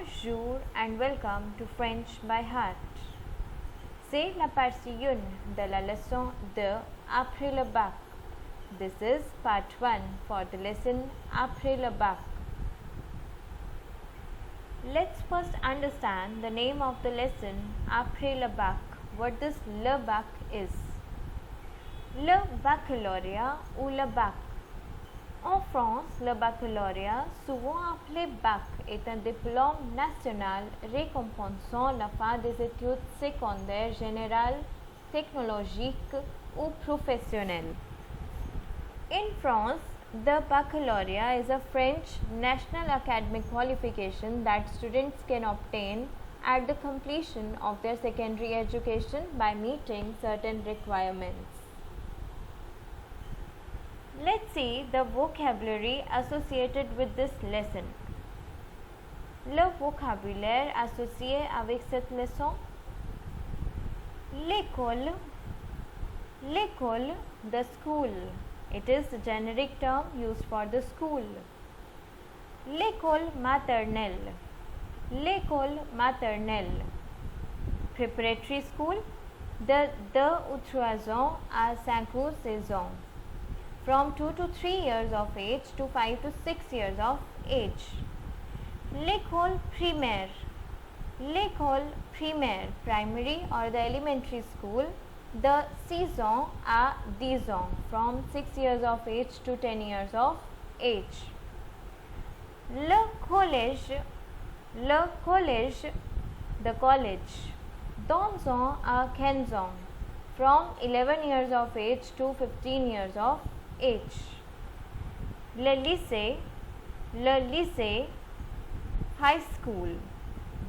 Bonjour and welcome to French by Heart. C'est la partie 1 de la leçon de Après le Bac. This is part 1 for the lesson Après le Bac. Let's first understand the name of the lesson Après le Bac, what this le bac is. Le baccalauréat ou le bac. En France, le baccalauréat, souvent appelé bac, est un diplôme national récompensant la fin des études secondaires générales, technologiques ou professionnelles. In France, the baccalaureate is a French national academic qualification that students can obtain at the completion of their secondary education by meeting certain requirements. Let's see the vocabulary associated with this lesson. Le vocabulaire associé avec cette leçon. L'école. L'école, the school. It is the generic term used for the school. L'école maternelle. L'école maternelle. Preparatory school. De 2 ou 3 ans à 5 ou 6 ans. From 2 to 3 years of age to 5 to 6 years of age. L'école primaire. L'école primaire, primary or the elementary school, the 6 ans à 10 ans, from 6 years of age to 10 years of age. Le collège. Le collège, the college, 12 ans à 15 ans, from 11 years of age to 15 years of age. Le lycée. Le lycée, high school,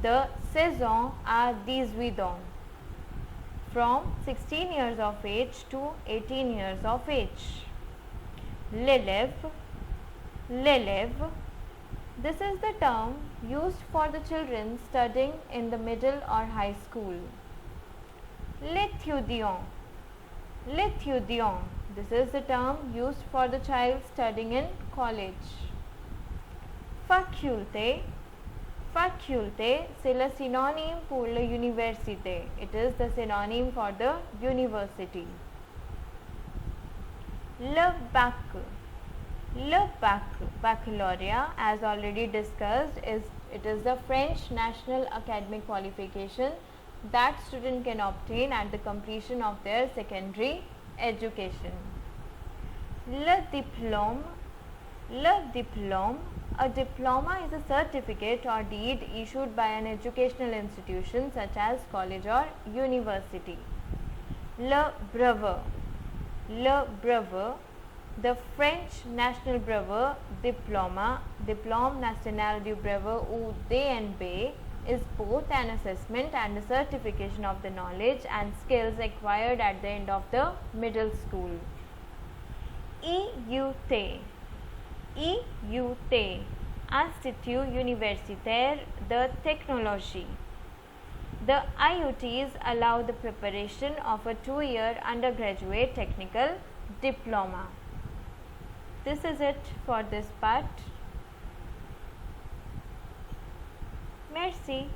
de 16 ans à 18 ans, from 16 years of age to 18 years of age. L'élève. L'élève, this is the term used for the children studying in the middle or high school. L'étudiant. L'étudiant, this is the term used for the child studying in college. Faculté. Faculté, c'est le synonyme pour la université. It is the synonym for the university. Le bac. Le bac, baccalaureate, as already discussed, it is the French national academic qualification that student can obtain at the completion of their secondary education. Le diplôme. Le diplôme, a diploma is a certificate or deed issued by an educational institution such as college or university. Le brevet. Le brevet, the French national brevet diploma, Diplôme national du brevet ou DNB, is both an assessment and a certification of the knowledge and skills acquired at the end of the middle school. IUT. IUT, Institut Universitaire de Technologie. The IUTs allow the preparation of a 2-year undergraduate technical diploma. This is it for this part. Merci.